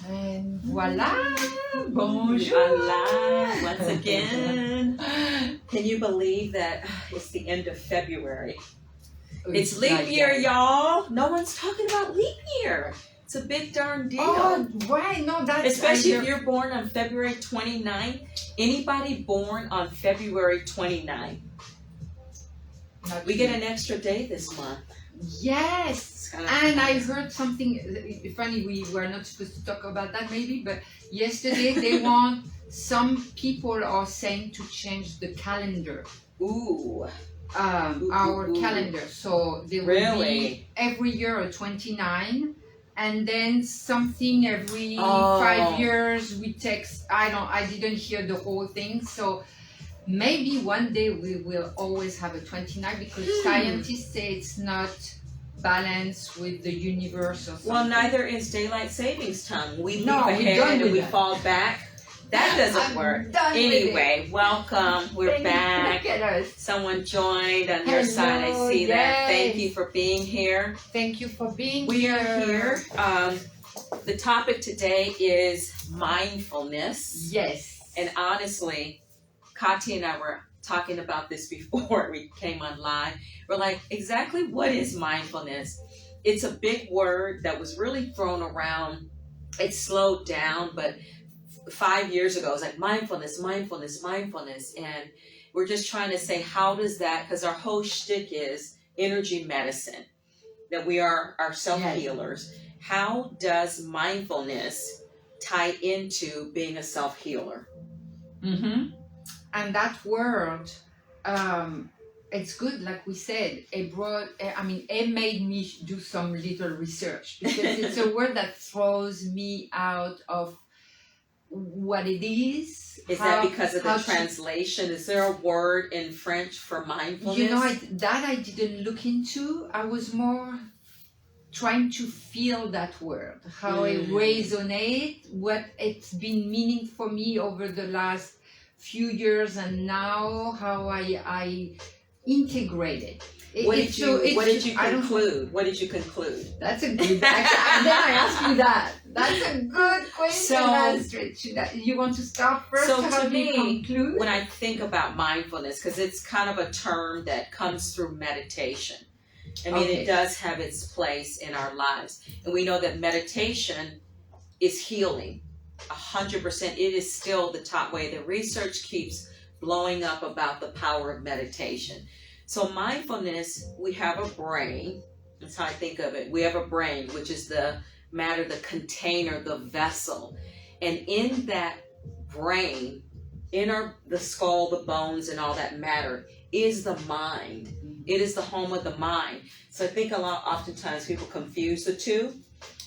And voila! Bonjour! Voila! Once again. Can you believe that it's the end of February? It's leap year, y'all. No one's talking about leap year. It's a big darn deal. Oh, right. No, that's... Especially if you're born on February 29th. Anybody born on February 29th. We get an extra day this month. Yes. And I heard something funny. We were not supposed to talk about that maybe, but yesterday they want... Some people are saying to change the calendar. Ooh. Our calendar. So there will be every year a 29, and then something every 5 years we take. I didn't hear the whole thing. So maybe one day we will always have a 29 because scientists say it's not balanced with the universe or something. Well, neither is daylight savings time. We leap No, ahead and we fall back. That doesn't work. Anyway, welcome. We're back. Look at us. Someone joined on your side. I see that. Thank you for being here. Thank you for being We here. are here. The topic today is mindfulness. Yes. And honestly, Kati and I were talking about this before we came on live. We're like, exactly what is mindfulness? It's a big word that was really thrown around. It slowed down, but 5 years ago, it was like mindfulness. And we're just trying to say, how does that, because our whole shtick is energy medicine, that we are our self-healers. Yes. How does mindfulness tie into being a self-healer? Mm-hmm. And that word, it's good, like we said, it made me do some little research because it's a word that throws me out of what it is. Is that because of the translation? Is there a word in French for mindfulness? You know, that I didn't look into. I was more trying to feel that word, how it resonates, what it's been meaning for me over the last few years, and now how I integrate it. What did you conclude? What did you conclude? That's a good. Then I ask you that. That's a good question. You want to start first? So how to me, conclude? when I think about mindfulness, because it's kind of a term that comes through meditation. I mean, it does have its place in our lives, and we know that meditation is healing. 100%. It is still the top way. The research keeps blowing up about the power of meditation. So mindfulness, we have a brain. That's how I think of it. We have a brain, which is the matter, the container, the vessel. And in that brain, the skull, the bones, and all that matter is the mind. It is the home of the mind. So I think oftentimes people confuse the two.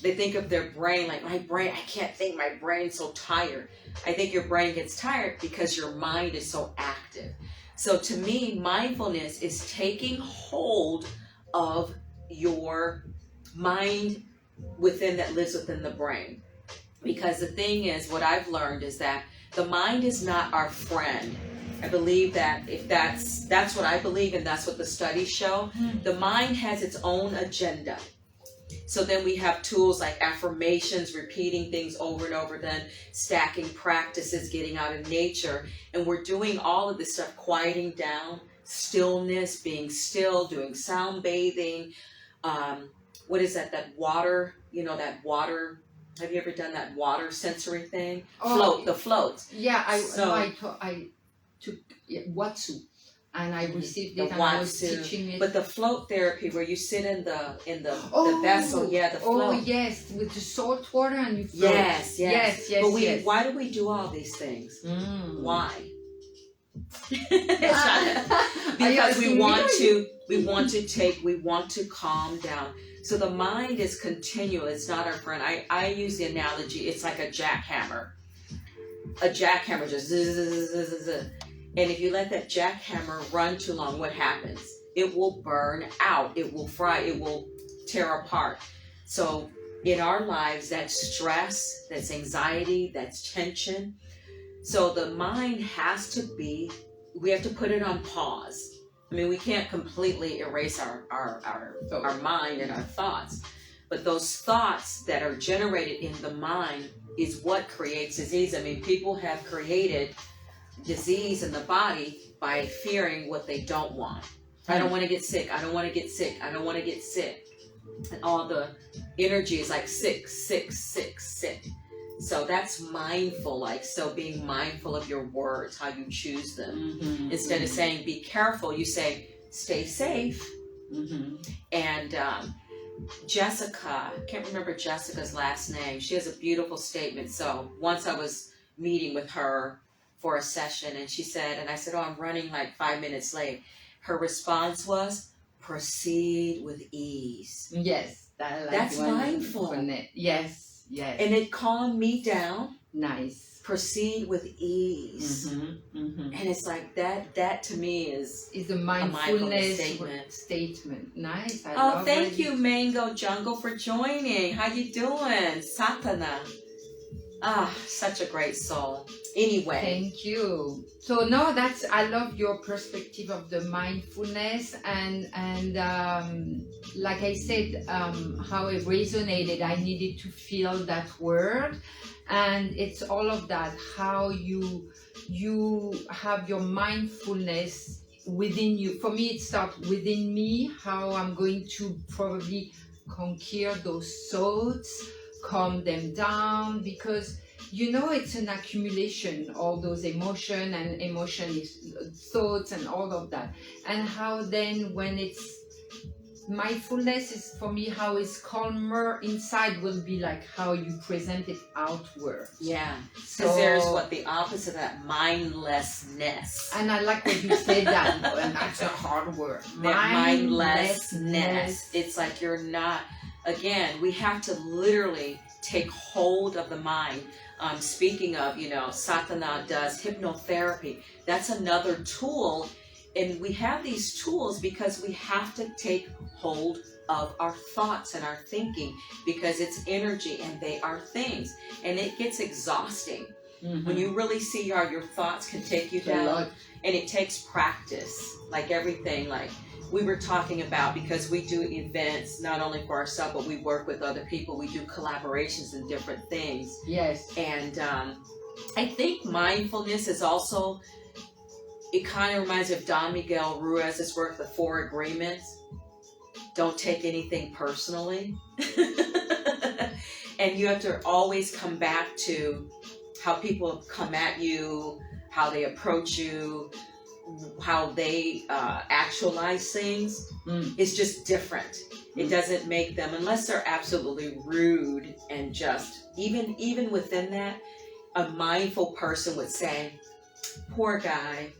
They think of their brain like, my brain, I can't think, my brain's so tired. I think your brain gets tired because your mind is so active. So to me, mindfulness is taking hold of your mind that lives within the brain. Because the thing is, what I've learned is that the mind is not our friend. I believe that if that's what I believe, and that's what the studies show, the mind has its own agenda. So then we have tools like affirmations, repeating things over and over, then stacking practices, getting out in nature. And we're doing all of this stuff, quieting down, stillness, being still, doing sound bathing. What is that? That water, that water. Have you ever done that water sensory thing? The floats. Yeah, I took Watsu. And I received it, and I was teaching it. But the float therapy, where you sit in the vessel, the float. Oh yes, with the salt water and you float. Yes. But why do we do all these things? Why? Because we want to calm down. So the mind is continual. It's not our friend. I use the analogy. It's like a jackhammer. A jackhammer just zzz. And if you let that jackhammer run too long, what happens? It will burn out. It will fry. It will tear apart. So in our lives, that's stress, that's anxiety, that's tension. So the mind we have to put it on pause. I mean, we can't completely erase our mind and our thoughts. But those thoughts that are generated in the mind is what creates disease. I mean, people have created disease in the body by fearing what they don't want. I don't want to get sick. I don't want to get sick. I don't want to get sick. And all the energy is like sick, sick, sick, sick. So that's mindful, like, so being mindful of your words, how you choose them. Mm-hmm. Instead of saying be careful, you say stay safe. Mm-hmm. And Jessica, I can't remember Jessica's last name. She has a beautiful statement. So once I was meeting with her for a session, and she said, and I said, oh, I'm running like 5 minutes late. Her response was, proceed with ease. Yes, that's mindful. Yes, yes. And it calmed me down. Nice. Proceed with ease. Mm-hmm, mm-hmm. And it's like that to me is a mindfulness statement. Nice. I love thank you, Mango Jungle, for joining. How you doing? Satana. Such a great soul. Anyway. Thank you. So no, I love your perspective of the mindfulness and like I said, how it resonated. I needed to feel that word, and it's all of that. How you have your mindfulness within you. For me, it starts within me. How I'm going to probably conquer those thoughts, calm them down, because it's an accumulation, all those emotion is thoughts and all of that. And how then when it's mindfulness is for me, how it's calmer inside will be like how you present it outward. Yeah, because there's the opposite of that, mindlessness. And I like what you said that, and that's a hard word. Mindlessness. It's like you're not, again, we have to literally take hold of the mind. Speaking of, Satana does hypnotherapy. That's another tool. And we have these tools because we have to take hold of our thoughts and our thinking, because it's energy and they are things. And it gets exhausting when you really see how your thoughts can take you down. And it takes practice, like everything. Like we were talking about, because we do events not only for ourselves, but we work with other people. We do collaborations and different things. Yes. And I think mindfulness is also, it kind of reminds me of Don Miguel Ruiz's work, The 4 Agreements. Don't take anything personally. And you have to always come back to how people come at you, how they approach you, how they actualize things. It's just different. It doesn't make them, unless they're absolutely rude and just, even within that, a mindful person would say, poor guy,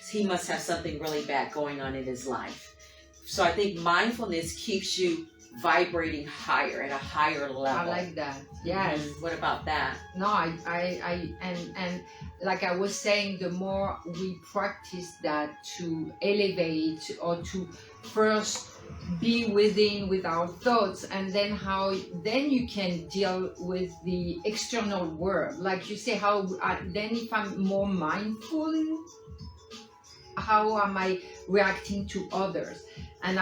he must have something really bad going on in his life. So I think mindfulness keeps you vibrating higher, at a higher level. I like that. Yes. What about that? No, and like I was saying, the more we practice that, to elevate or to first be with our thoughts, and then then you can deal with the external world. Like you say, then if I'm more mindful, how am I reacting to others? And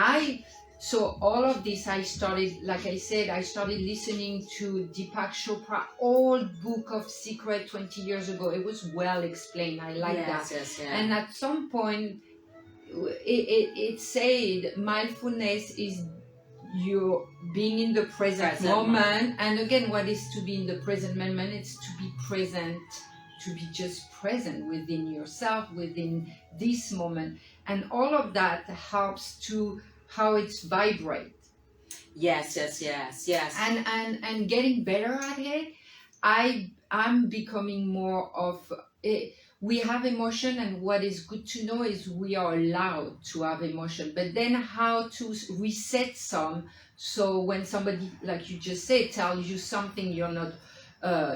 so all of this, I started listening to Deepak Chopra, old book of secret 20 years ago. It was well explained. I like that. Yes. And at some point, it said mindfulness is you being in the present moment. And again, what is to be in the present moment? It's to be present, to be just present within yourself, within this moment. And all of that helps to how it's vibrate. Yes. And getting better at it, I'm becoming more of it. We have emotion, and what is good to know is we are allowed to have emotion, but then how to reset some. So when somebody, like you just said, tells you something, you're not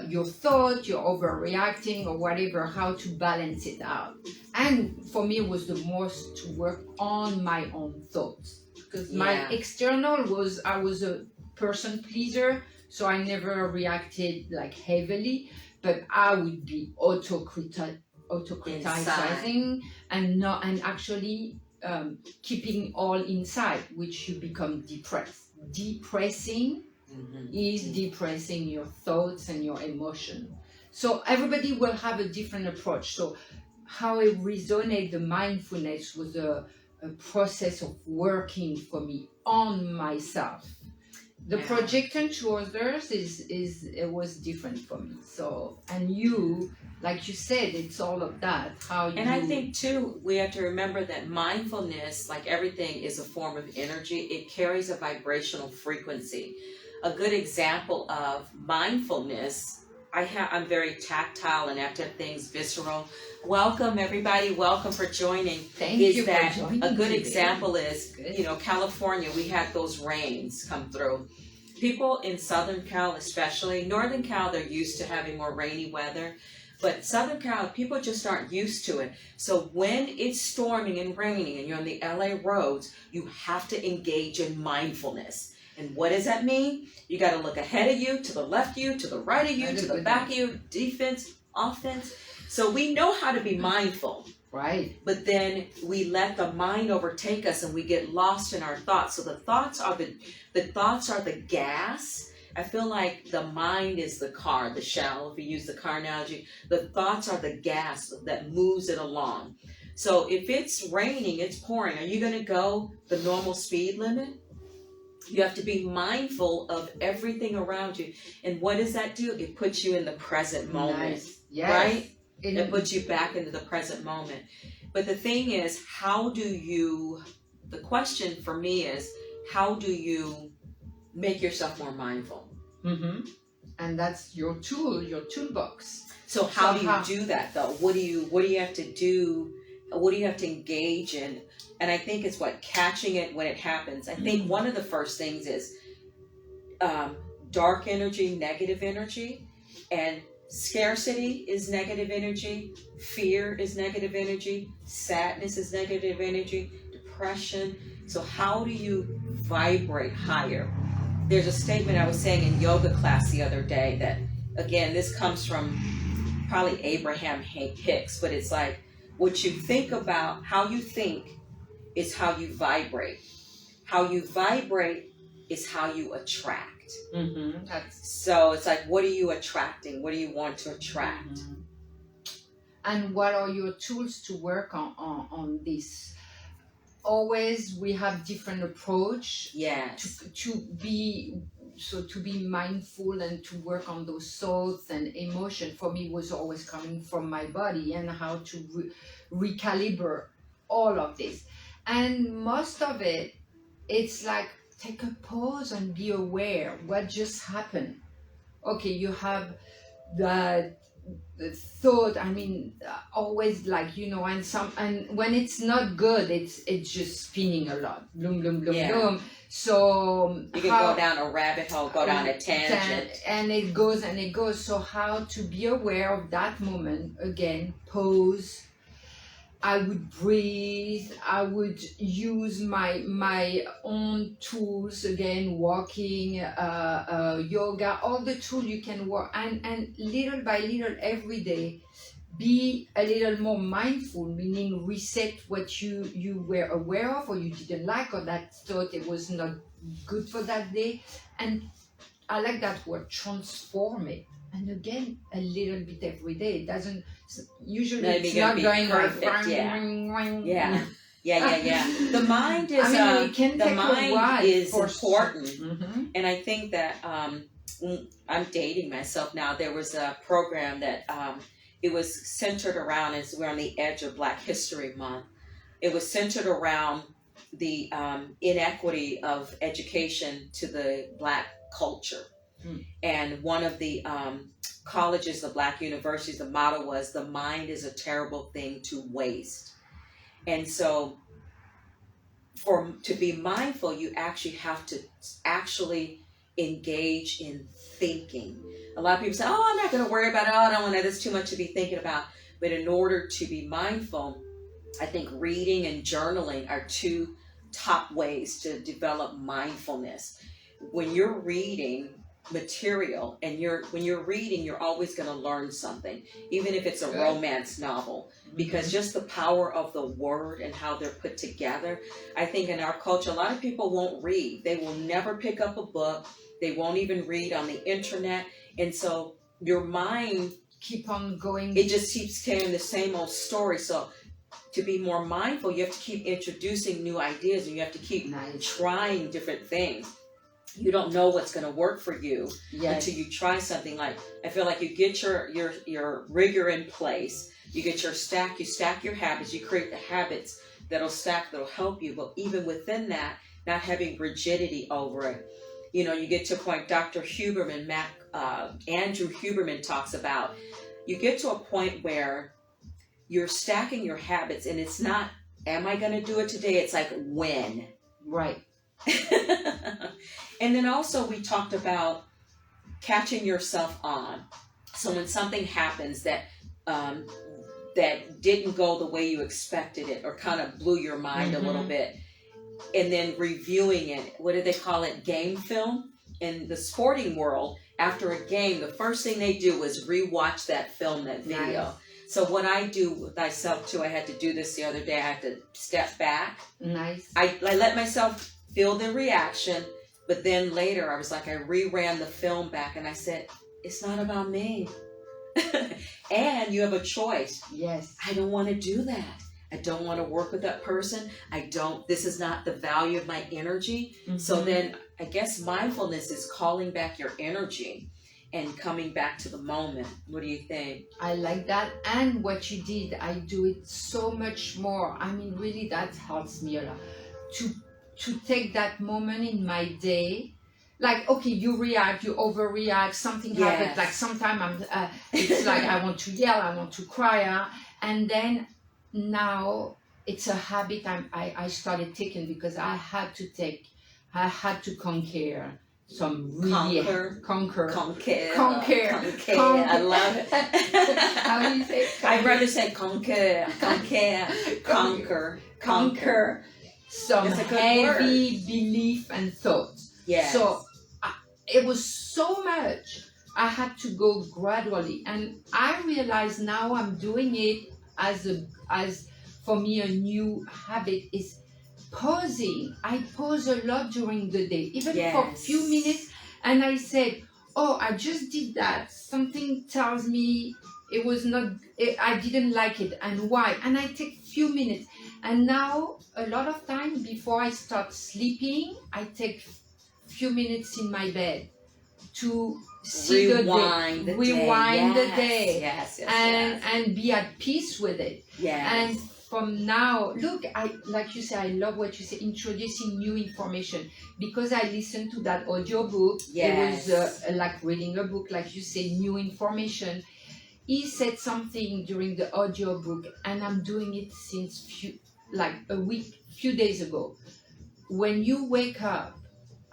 your thought, you're overreacting or whatever, how to balance it out. And for me, it was the most to work on my own thoughts, because my external was, I was a person pleaser, so I never reacted like heavily, but I would be autocriticizing and actually keeping all inside, which you become depressed. depressing is depressing your thoughts and your emotion. So everybody will have a different approach. So how it resonated the mindfulness was a process of working for me on myself. The projection to others is it was different for me. So, and you, like you said, it's all of that. How you. And I think too, we have to remember that mindfulness, like everything, is a form of energy. It carries a vibrational frequency. A good example of mindfulness, I'm very tactile and have to have things visceral. Welcome everybody, welcome for joining. Thank you that for joining a good today. example is, you know, California, we had those rains come through. People in Southern Cal especially, Northern Cal, they're used to having more rainy weather, but Southern Cal, people just aren't used to it. So when it's storming and raining and you're on the LA roads, you have to engage in mindfulness. And what does that mean? You got to look ahead of you, to the left of you, to the right of you, to the back of you, defense, offense. So we know how to be mindful. Right. But then we let the mind overtake us and we get lost in our thoughts. So the thoughts are the gas. I feel like the mind is the car, the shell, if we use the car analogy. The thoughts are the gas that moves it along. So if it's raining, it's pouring, are you going to go the normal speed limit? You have to be mindful of everything around you. And what does that do? It puts you in the present moment. Nice. Yes. Right? It puts you back into the present moment. But the thing is, the question for me is, how do you make yourself more mindful? Mm-hmm. And that's your tool, your toolbox. So how do you do that though? What do you have to do? What do you have to engage in? And I think it's catching it when it happens. I think one of the first things is dark energy, negative energy, and scarcity is negative energy, fear is negative energy, sadness is negative energy, depression. So how do you vibrate higher? There's a statement I was saying in yoga class the other day that, again, this comes from probably Abraham Hicks, but it's like, what you think about, how you think is how you vibrate. How you vibrate is how you attract. Mm-hmm. So it's like, what are you attracting? What do you want to attract? Mm-hmm. And what are your tools to work on this? Always we have different approach. Yes. To be mindful and to work on those thoughts and emotion for me was always coming from my body and how to recalibrate all of this. And most of it, it's like take a pause and be aware what just happened. Okay, you have the thought. I mean, always like and when it's not good, it's just spinning a lot. Bloom, bloom, bloom, bloom. So you can go down a rabbit hole, go down a tangent, and it goes and it goes. So how to be aware of that moment again? Pause. I would breathe. I would use my own tools again, walking, yoga, all the tools you can work, and little by little every day, be a little more mindful, meaning reset what you were aware of or you didn't like or that thought it was not good for that day. And I like that word, transform it. And again, a little bit every day. It doesn't usually. It's not going perfect. Like Yeah. The mind is. It can the take mind a while is important, mm-hmm. And I think that I'm dating myself now. There was a program that it was centered around, as we're on the edge of Black History Month. It was centered around the inequity of education to the Black culture. And one of the colleges, the Black universities, the motto was, the mind is a terrible thing to waste. And so to be mindful, you actually have to engage in thinking. A lot of people say, oh, I'm not going to worry about it. Oh, I don't want to, that's too much to be thinking about. But in order to be mindful, I think reading and journaling are two top ways to develop mindfulness. When you're reading, material, and when you're reading, you're always going to learn something, even if it's a romance novel, because just the power of the word and how they're put together. I think in our culture, a lot of people won't read. They will never pick up a book. They won't even read on the internet. And so your mind keep on going. It just keeps telling the same old story. So to be more mindful, you have to keep introducing new ideas, and you have to keep trying different things. You don't know what's going to work for you until you try something. Like, I feel like you get your rigor in place, you stack your habits, you create the habits that'll help you. But even within that, not having rigidity over it. You know, you get to a point, Dr. Huberman, Andrew Huberman talks about, you get to a point where you're stacking your habits, and it's not, am I going to do it today? It's like, when? Right. And then also we talked about catching yourself on. So when something happens that didn't go the way you expected it, or kind of blew your mind a little bit, and then reviewing it, what do they call it? Game film? In the sporting world, after a game, the first thing they do is rewatch that film, that video. Nice. So what I do with myself too, I had to do this the other day. I had to step back. Nice. I let myself feel the reaction, but then later I was like, I reran the film back, and I said, it's not about me. And you have a choice. Yes. I don't want to do that. I don't want to work with that person. This is not the value of my energy. So then I guess mindfulness is calling back your energy and coming back to the moment. What do you think? I like that. And what you did, I do it so much more. I mean, really, that helps me a lot. To take that moment in my day, like, okay, you react, you overreact, something happens. Like sometimes it's like I want to yell, I want to cry, and then now it's a habit I started taking, because I had to conquer some really conquer. I love it. How do you say? I'd rather say conquer. Some heavy belief and thoughts. Yes. So it was so much. I had to go gradually, and I realize now I'm doing it as for me a new habit is pausing. I pause a lot during the day, even for a few minutes, and I said, oh, I just did that. Something tells me it was not, I didn't like it, and why? And I take few minutes. And now a lot of time before I start sleeping, I take few minutes in my bed to see rewind the day, and be at peace with it. And from now, look, like you say, I love what you say, introducing new information, because I listened to that audiobook. It was like reading a book, like you say, new information. He said something during the audiobook, and I'm doing it since few days ago. When you wake up,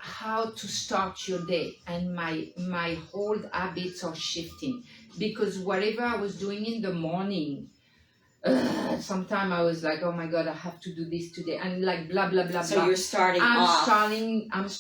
how to start your day, and my whole habits are shifting, because whatever I was doing in the morning, sometimes I was like, oh my God, I have to do this today, and like blah blah blah. So you're starting I'm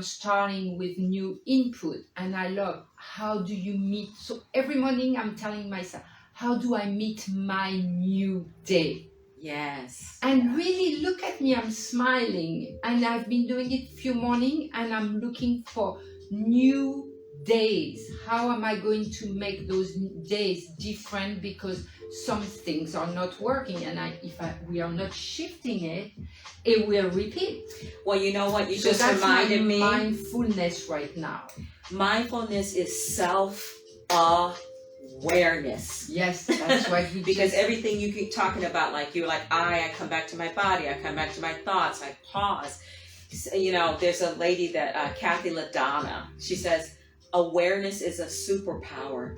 starting with new input, and I love, how do you meet? So every morning I'm telling myself, how do I meet my new day? Yes. And really, look at me, I'm smiling, and I've been doing it few morning, and I'm looking for new days. How am I going to make those days different? Because some things are not working, and if we are not shifting it, it will repeat. Well, you know what? You just reminded me. Mindfulness right now. Mindfulness is self-awareness. Yes, that's what you because everything you keep talking about, like you're like, I come back to my body, I come back to my thoughts, I pause. You know, there's a lady that, Kathy LaDonna, she says, awareness is a superpower.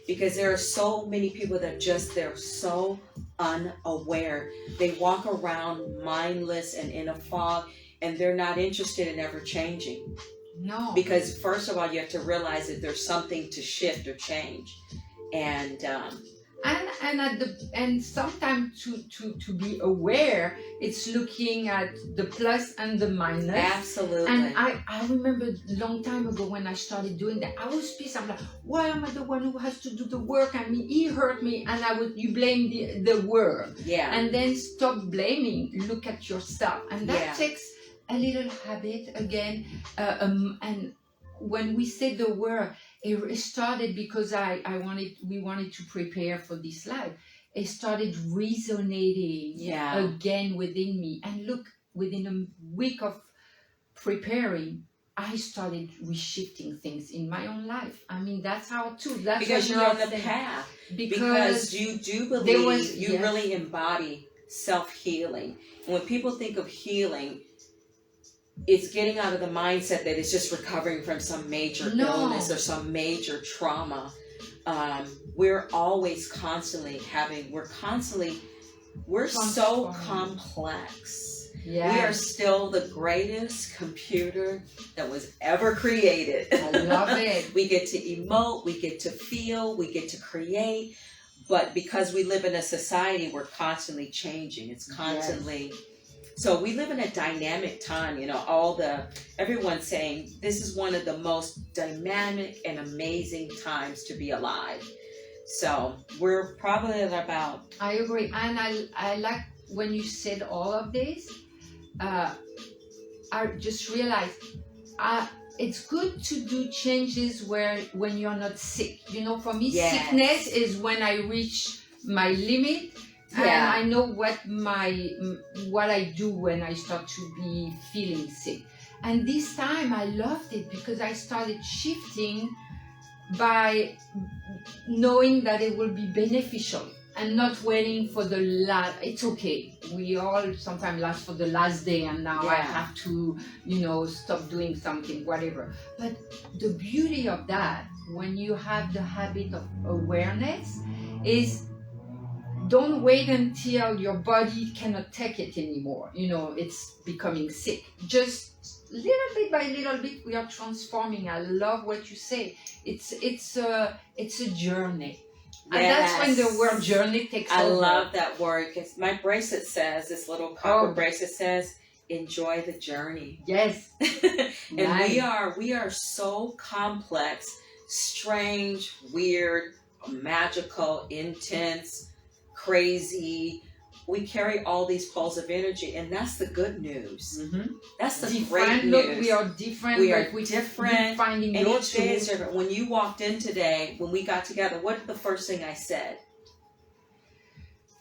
Because there are so many people that they're so unaware. They walk around mindless and in a fog, and they're not interested in ever changing. No. Because first of all, you have to realize that there's something to shift or change. And and sometimes to be aware, it's looking at the plus and the minus. Absolutely. And I remember a long time ago when I started doing that, I was pissed. I'm like, why am I the one who has to do the work? I mean, he hurt me, and you blame the work. Yeah. And then stop blaming. Look at yourself, and that takes a little habit again. And when we said the word, it started because we wanted to prepare for this life. It started resonating again within me. And look, within a week of preparing, I started reshifting things in my own life. I mean, that's how too. That's because you're on the path. Because you do believe you really embody self-healing. And when people think of healing, it's getting out of the mindset that it's just recovering from some major illness or some major trauma. We're always constantly we're so complex. Yes. We are still the greatest computer that was ever created. I love it. We get to emote, we get to feel, we get to create. But because we live in a society, we're constantly changing. It's constantly... Yes. So we live in a dynamic time, everyone's saying this is one of the most dynamic and amazing times to be alive. So we're probably at about... I agree. And I like when you said all of this, I just realized it's good to do changes when you're not sick. For me, sickness is when I reach my limit. And I know what I do when I start to be feeling sick. And this time I loved it because I started shifting by knowing that it will be beneficial and not waiting for the last. It's okay. We all sometimes last for the last day, and now I have to, stop doing something, whatever. But the beauty of that, when you have the habit of awareness, is don't wait until your body cannot take it anymore. It's becoming sick. Just little bit by little bit, we are transforming. I love what you say. It's a journey. Yes. And that's when the word journey takes over. I love that word because my bracelet says, this little copper bracelet says, enjoy the journey. Yes. And nice. we are so complex, strange, weird, magical, intense, crazy. We carry all these poles of energy, and that's the good news. Mm-hmm. That's the great news. Look, we are different. We are different. Finding and your each day is different. When you walked in today, when we got together, what the first thing I said?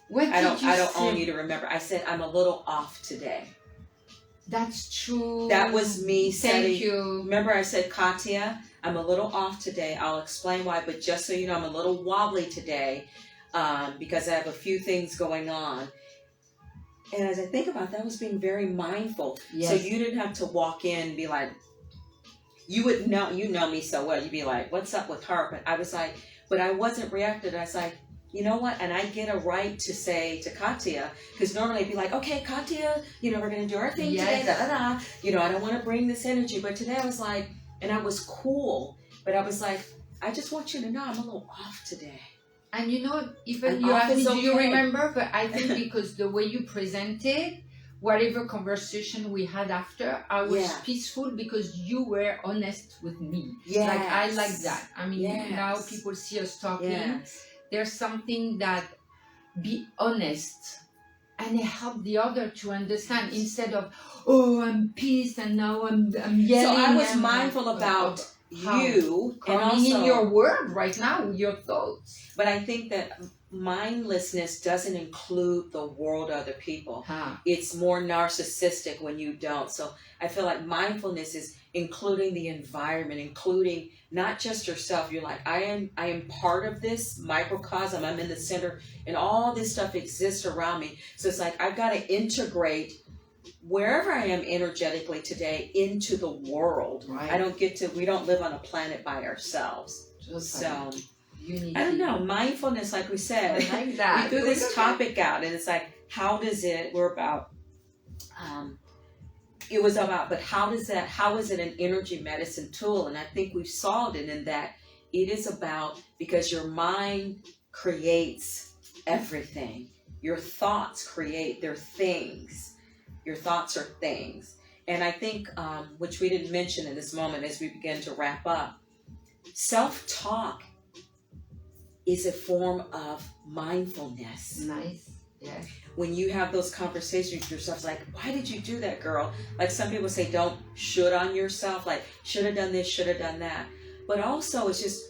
What did you say? I don't own you to remember. I said, I'm a little off today. That's true. That was me saying. Thank you. Remember, I said, Katya, I'm a little off today. I'll explain why, but just so you know, I'm a little wobbly today. Because I have a few things going on. And as I think about that, I was being very mindful. Yes. So you didn't have to walk in and be like, you know me so well. You'd be like, what's up with her? But I was like, but I wasn't reacting. I was like, you know what? And I get a right to say to Katya, because normally I'd be like, okay, Katya, we're going to do our thing today. Da, da, da. I don't want to bring this energy. But today I was like, and I was cool. But I was like, I just want you to know I'm a little off today. And even you asked me, do you remember? But I think because the way you presented, whatever conversation we had after, I was peaceful because you were honest with me. Yes. Like, I like that. I mean, now people see us talking. Yes. There's something that be honest. And it helped the other to understand instead of, I'm pissed and now I'm yelling. So I was mindful about you and also in your world right now, your thoughts. But I think that mindlessness doesn't include the world of other people. It's more narcissistic when you don't. So I feel like mindfulness is including the environment, including not just yourself. You're like, I am part of this microcosm. I'm in the center, and all this stuff exists around me. So it's like I've got to integrate wherever I am energetically today into the world. Right. We don't live on a planet by ourselves. So I don't know, mindfulness, like we said, I like that. We threw this topic out, and it's like, how is it but how is it an energy medicine tool? And I think we've solved it in that it is about, because your mind creates everything. Your thoughts create their things. Your thoughts are things. And I think, which we didn't mention in this moment as we begin to wrap up, self-talk is a form of mindfulness. Nice. Yeah. When you have those conversations with yourself, like, why did you do that, girl? Like some people say, don't should on yourself, like, should have done this, should have done that. But also, it's just,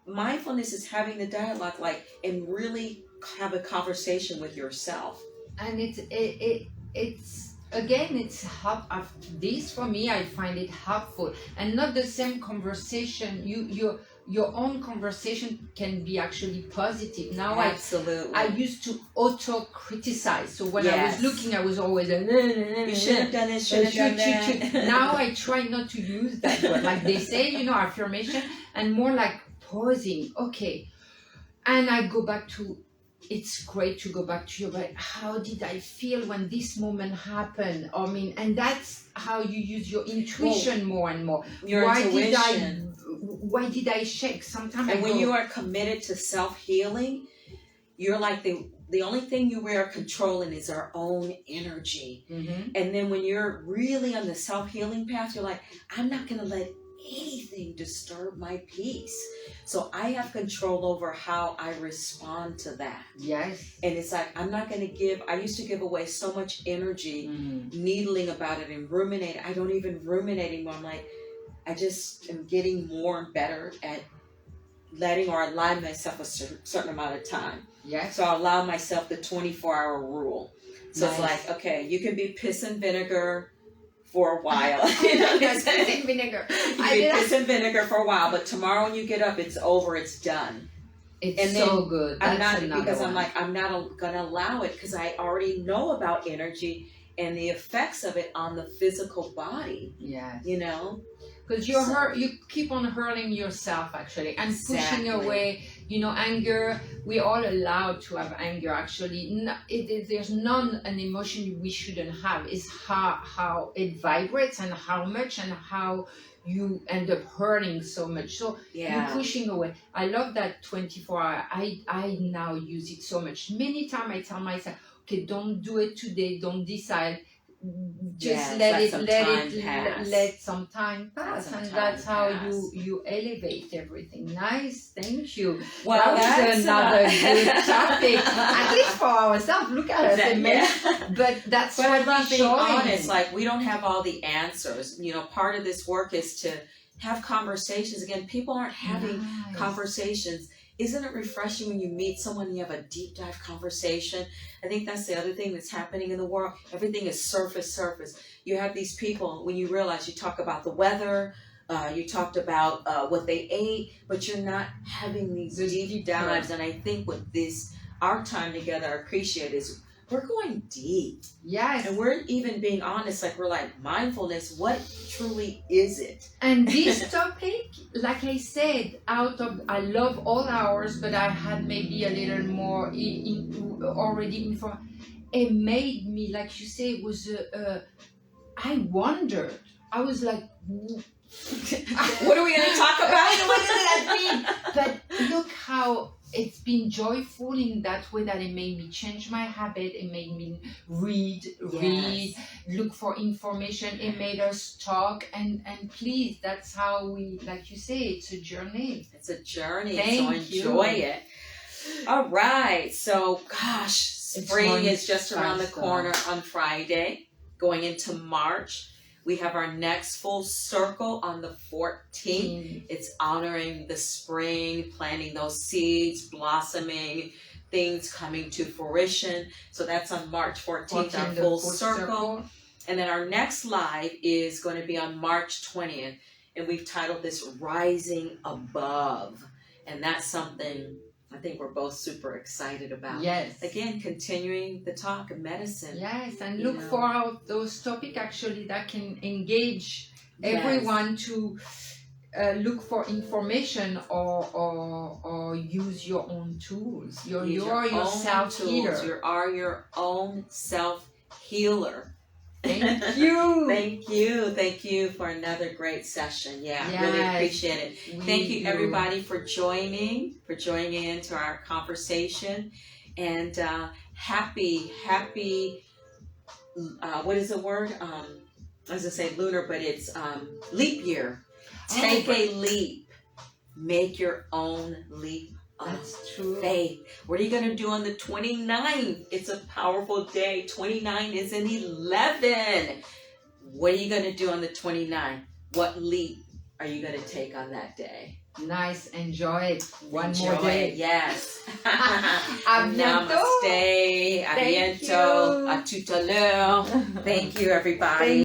mindfulness is having the dialogue, like, and really have a conversation with yourself. And it's again, it's this for me, I find it helpful, and not the same conversation. Your own conversation can be actually positive. Now Absolutely. I used to auto criticize. So when I was looking, I was always you should have done this, should have done that. Now I try not to use that word, like they say, affirmation, and more like pausing. Okay, and I go back to. It's great to go back to your body. How did I feel when this moment happened? I mean, and that's how you use your intuition more and more. Your intuition. Why did I shake? Sometimes and when you are committed to self-healing, you're like the only thing we are controlling is our own energy. Mm-hmm. And then when you're really on the self-healing path, you're like, I'm not going to let anything disturb my peace. So I have control over how I respond to that. Yes. And it's like, I'm not going to I used to give away so much energy, needling about it and ruminating. I don't even ruminate anymore. I'm like, I just am getting more and better at letting or allowing myself a certain amount of time. Yes. So I allow myself the 24-hour rule. So Nice. It's like, okay, you can be piss and vinegar for a while. Piss and vinegar. You can be piss and vinegar for a while, but tomorrow when you get up, it's over, it's done. It's and so good. I'm not going to allow it because I already know about energy and the effects of it on the physical body. Yeah. Because you keep on hurling yourself actually and pushing away anger. We're all allowed to have anger actually. There's an emotion we shouldn't have. It's how it vibrates and how much and how you end up hurting so much. So you're pushing away. I love that 24-hour. I now use it so much. Many times I tell myself, okay, don't do it today, don't decide. Just let some time pass, and that's how you elevate everything. Nice, thank you. Well, that's another good topic, at least for ourselves. Look at us, but that's what I'm being showing. honest. Like, we don't have all the answers. Part of this work is to have conversations. Again, people aren't having conversations. Isn't it refreshing when you meet someone and you have a deep dive conversation? I think that's the other thing that's happening in the world. Everything is surface. You have these people, when you realize you talk about the weather, you talked about what they ate, but you're not having these deep dives. And I think what our time together, I appreciate is we're going deep. Yes. And we're even being honest, like we're like, mindfulness, what truly is it? And this topic, like I said, I love all hours, but I had maybe a little more already informed. It made me, like you say, it was, I wondered. I was like, what are we going to talk about? What does that mean? But look how it's been joyful in that way that it made me change my habit. It made me read, look for information. It made us talk. And please, that's how we, like you say, it's a journey. It's a journey. Thank so enjoy it. All right. So, gosh, spring is just around the corner on Friday, going into March. We have our next full circle on the 14th. It's honoring the spring, planting those seeds, blossoming, things coming to fruition. So that's on March 14th, our full circle. And then our next live is going to be on March 20th. And we've titled this Rising Above. And that's something I think we're both super excited about. Yes. Again, continuing the talk of medicine. Yes, and look for those topics actually that can engage everyone to look for information or use your own tools. You're your self-healer. You are your own self-healer. Thank you. Thank you for another great session. Yeah, Yes, really appreciate it. Thank you do. everybody for joining in to our conversation. And happy, what is the word? I was gonna say lunar, but it's leap year. Take a leap. Make your own leap of That's true. faith. What are you going to do on the 29th? It's a powerful day. 29 is an 11. What are you going to do on the 29th? What leap are you going to take on that day? Nice. Enjoy it. One more day. Yes. A bientôt. Namaste. A bientôt. A tout à l'heure. Thank you, everybody.